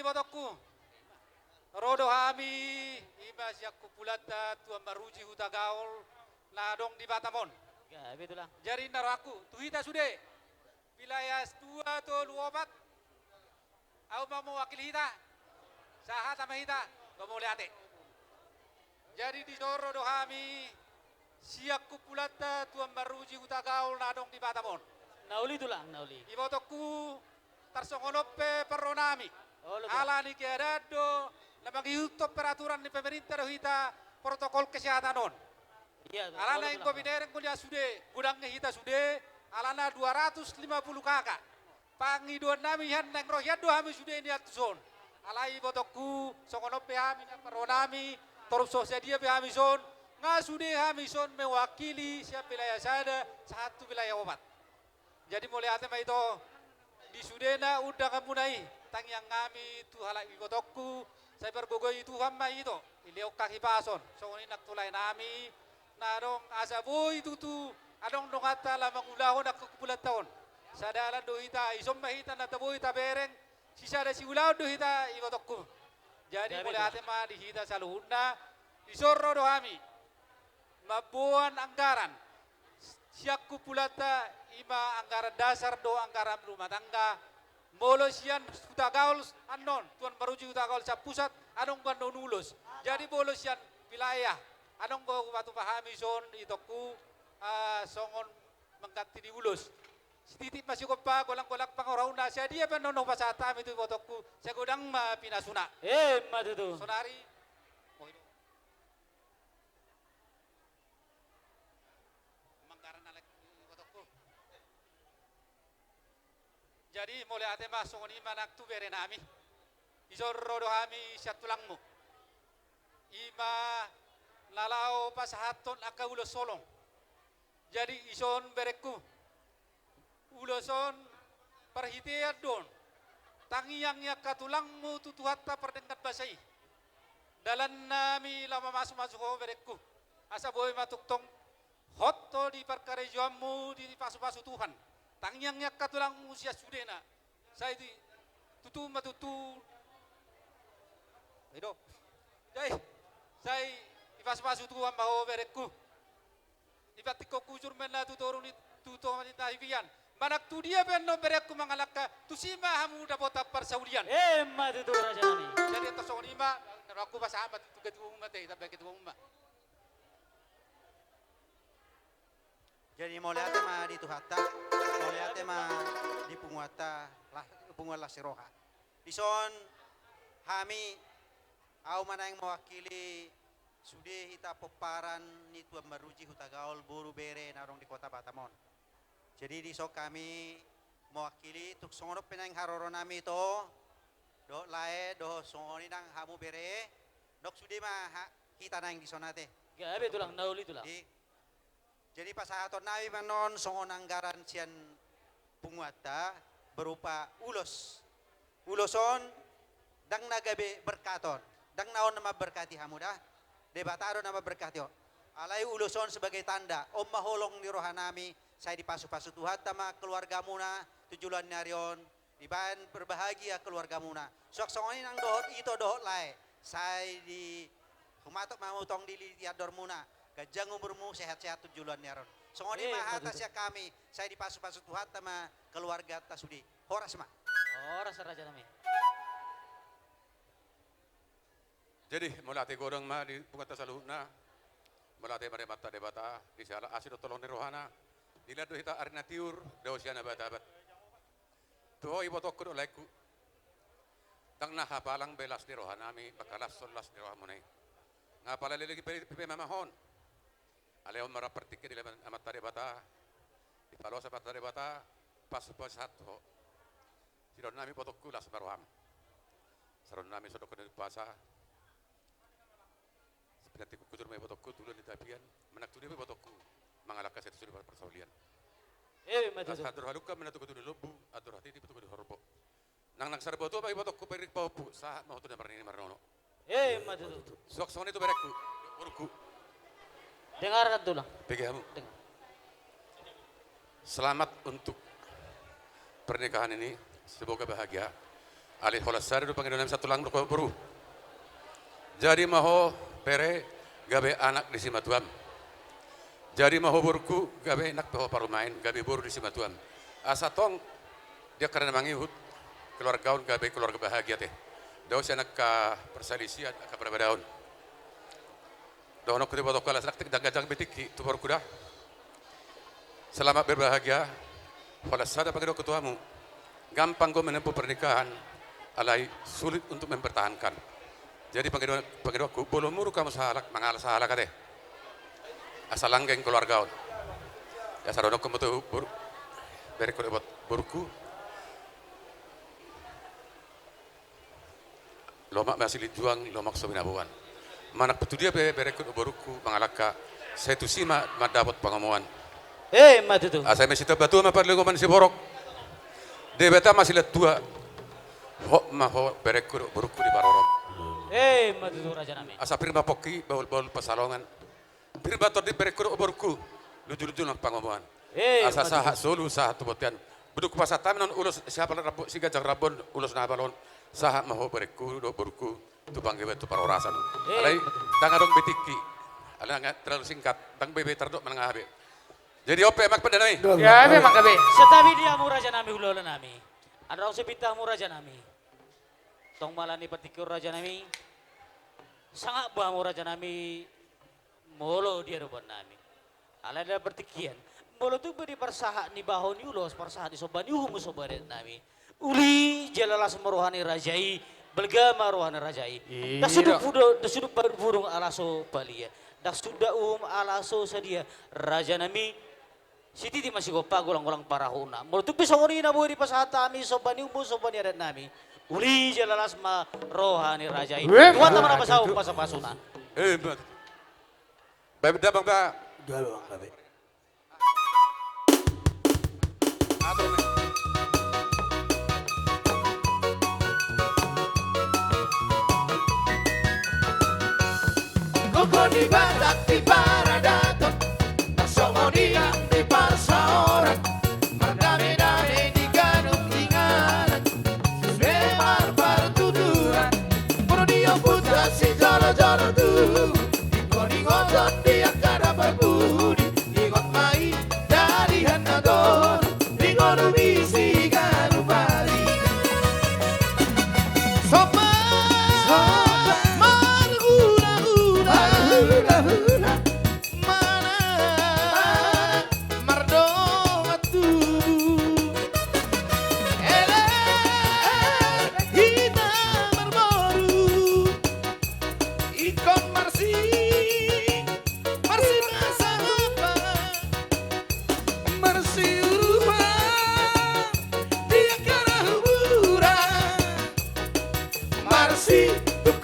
botokku. Rodo hami ima siak kupulata tuan maruji huta gaul nadong di Batamon. Ya, betul lah. Jadi naro aku, tuhita sude. Wilayah 2 to 24. Aku mau wakil hita. Sahat sama hita, kamu lihat. Jadi di Soro dohami siak kupulata tuan maruji huta gaul nadong di Batamon. Nauli tulang, nauli. Ibotoku tarsongonope peronami. Oh, Ala ni keadado lamang YouTube peraturan di pemerintah dohita protokol kesehatan non. Iya. Alana yang kombineren kuliah sude, gudangnya hita sude, alana 250 kakak. Pangi dua nami han nang rohyad dua hami sude ini atuson. Alai botoku songonope hami na peronami, torup sosial dia hami son. Nga sude hami son mewakili siap wilayah sada satu wilayah obat. Jadi mulai ate itu di Sudena udah kamunai tang yang ngami tu halak ibotokku saya bergogoi itu hamba itu iliok kaki pason so ini nak tulai nami narong asa boy itu tu adong dong kata lamang ulahon aku kubulat tahun sadalan do hita isom mahita na taboy tabereng sisa ada si ulahon do hita ibotokku jadi mulai ate ma di hita saluhuna di sorro do hami mabuan anggaran siak kupulata ima anggaran dasar do anggaran rumah tangga bolosian utagaul anon tuan maruji utagaul sa pusat anong gandon ulus jadi bolosian wilayah anong ko batu pahami son itoku songon mengganti di ulus sedikit masih ko pa golang-golang pangorauna saya dia penono pasata itu botoku saya godang ma pinasuna madu sonari jadi mulai ate masuk ni manak tu bere nami isorro do hami syatulangmu ima lalao pasahaton aka ulo solong jadi ison bereku ulo son perhitian don tangiyang ya katulangmu tutuhatta perdengat basai dalan nami lama masuk bereku asa boy matuktong hotto di perkara jamu di pasu-pasu Tuhan tangyang yak katulang usia sudena saya di tutu matutu itu saya ipas-pas Tuhan bawa berekku ibatiko kujur menla tutorun itu wanita hibian manak tu dia benno berekku mangalaka tu sima hamu dapat persaulian madu tu raja nami jadi itu sonima aku pas sahabat itu ketua umat tapi ketua umat. Jadi mulai ate ma di tuhata, mulai ate ma di punguata lah punguala siroha. Dison hami au mana yang mewakili sude hita peparan ni tuan maruji hutagaul buru bere narong di kota Batamon. Jadi di sok kami mewakili tuk songono penang haroro nami to do lae do songoni nang hamu bere dok sude ma kita nang di sonate. Ya betul lang nauli tulang. Jadi pasahaton nawi manon songon anggaran sian punguata berupa uloson dang nagabe berkaton dang naon nama berkati hamudah debataro nama berkati alai uloson sebagai tanda om maholong di rohanami saya dipasu-pasu Tuhan tama keluarga muna tujuan nyarion diban berbahagia keluarga muna sok songonin nang dohot ito dohot lae saya di humatok mamutong di liador muna gajang umurmu sehat-sehat tujuan nyaron. Songoni mah atas ya kami, saya dipasu-pasu Tuhan sama keluarga Tasudi. Horas mah. Horas raja nami. Jadi mulate godong mah di pungata saluhna, mulate mare mata debata di sala asid tolong rohana, dila do hita arna tiur dosiana batabat. Tuh ibu tokku do laiku. Tang nah hapalang belas di rohana mi bakalas solas di rohamunai. Ngapala lagi pepe mamahon. Alehon marap pertike di leman amat tare bata di palo sa tare bata pas satu sidon nami potokku las baroham saron nami sodok di pasa seperti kukutur me potokku tulun di tapian menak tudi potokku mangalaka setu sudi persaulian madu hadur haluka menatu kutu lobu atur hati di potokku di horbo nang sarbo to bagi potokku perik paupu saat mau tu na marni marnono madu sok soni tu berekku urku dengarkan tulang. Pegamu. Selamat untuk pernikahan ini, semoga bahagia. alih holasari do Panginoon namin sa tulang do buru. Jadi maho pere gabe anak di simatuam. Jadi maho burku gabe anak peho parumain gabe buru di simatuam. Asa tong dia karena mangihut keluargaun gabe keluarga bahagia teh. Daw siya nagka persalisian ka perbedaan. Daw no kuti botok kalas naktik dagajang betiki tu baru kuda. Selamat berbahagia. Pada sada Panginoon ketuamu. Gampang kau menempuh pernikahan, alai sulit untuk mempertahankan. Jadi Panginoon aku belum muru kamu sahalak mangalas sahalak kate. Asal langgeng keluarga. Ya sarono kamu tuh beri kau buat burku. Lomak masih dijuang, lomak sobinabuan. Manak betul dia beri kau burku mangalaka. Saya tu sima dapat pengamuan. Matutu. Asai mesita batu ma parle man si borok. De beta masih let tua. Ho ma ho berekur buruk di barorok. Matutu raja nami. Asa pirma poki baul pasalongan. Pirma to di berekur burku. Luju-luju nang pangomongan. Asa saha solu saha tubotian. Beduk pasatam non ulus siapa rabu siga jang rabon ulus na balon. Saha ma ho berekur do burku tu bangge betu parorasan. Alai dangarong betiki. Alai terlalu singkat. Tang bebe terdok menengah habe. Jadi ope mak pada nami. Ya, memang kabe. Setabi dia mu raja nami hulola nami. Ada orang sepita mu raja nami. Tong malani patikur raja nami. Sangat buah mu raja nami. Molo dia rupan nami. Ala ada pertikian. Molo tu beri persaha ni bahon ulos persaha di sobani humu sobare nami. Uli jalalas merohani rajai. Belgama rohani rajai. Dah suduk burung alaso balia. Dah sudah alaso sadia raja nami. Siti di masih gopa gulang-gulang parahuna. Mulutuk bisa ngoni na buhi di pasatami sobani umbu sobani adat nami. Uli jalalas ma rohani rajai. Tuhan teman apa sahu pasapasuna. Baik dah bang ba. Galang kabe. Koko di batak di paradaton Tarsomoni di parsaoran Mardame-dame di ganung tinganan Susbemar partuduran Puno dia putra si jolo-jolo tu Ingon-ingoton dia kada berbudi Ingot mai dari hanagon Ingon umisi ganu bali Sopan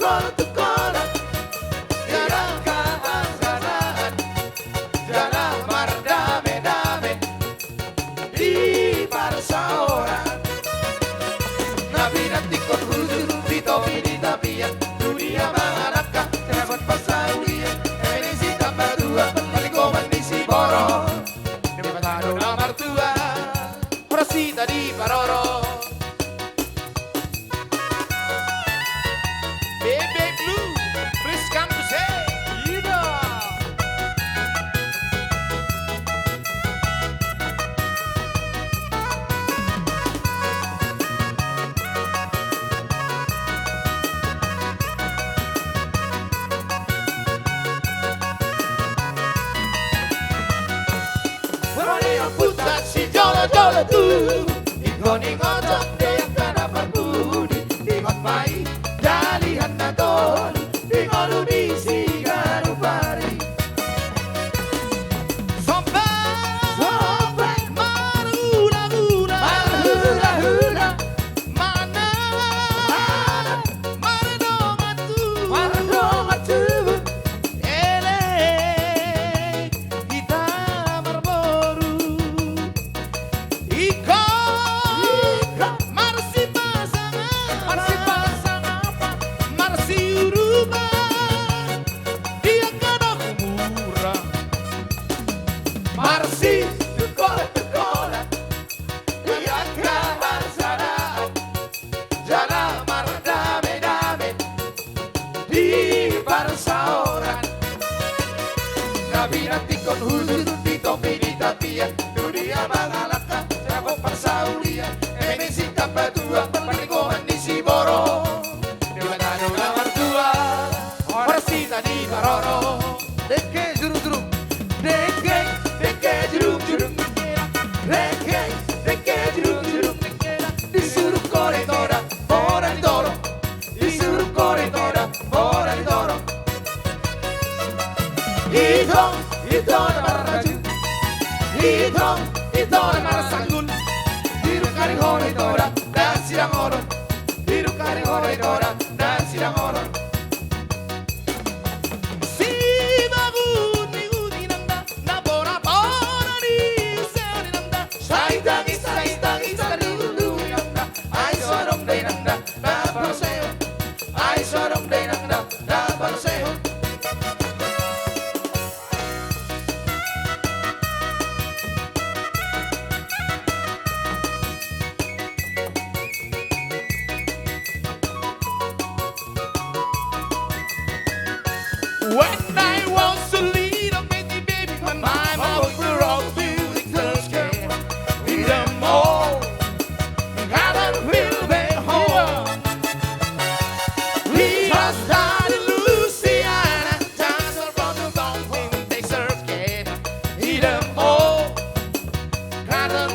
tukar-tukaran jarang kahan-kahan jarang mardame-dame di parsaoran nabi nanti kon hujur bitopi di tapian dunia manganaka telepon pasawian emenisi tambah dua palikoman di si boro di patado lamar tua prosita di paroro tua Pernicoman di Siboro Dibatano la mertua Orsita di Baroro Deke juruk-juruk Deke juruk-juruk Deke juruk-juruk Disuruh koridora Ora di doro Disuruh koridora Ora di doro Itu na maraju Itu na marasanggul Biru kari koridora Dan sidang oron Biru kari koridora Dan sidang oron Si bagun mingudi nanda Na bora-bora di seoni nanda Saitagi dulu nanda Ai sorong day nanda Na paroseo Ai sorong day nanda Na paroseo When I was a little baby, when my mouth grew all music girls came with them all. Had a real big home. We just started Louisiana, dance around the mountain, they served cake. Eat them all. Had a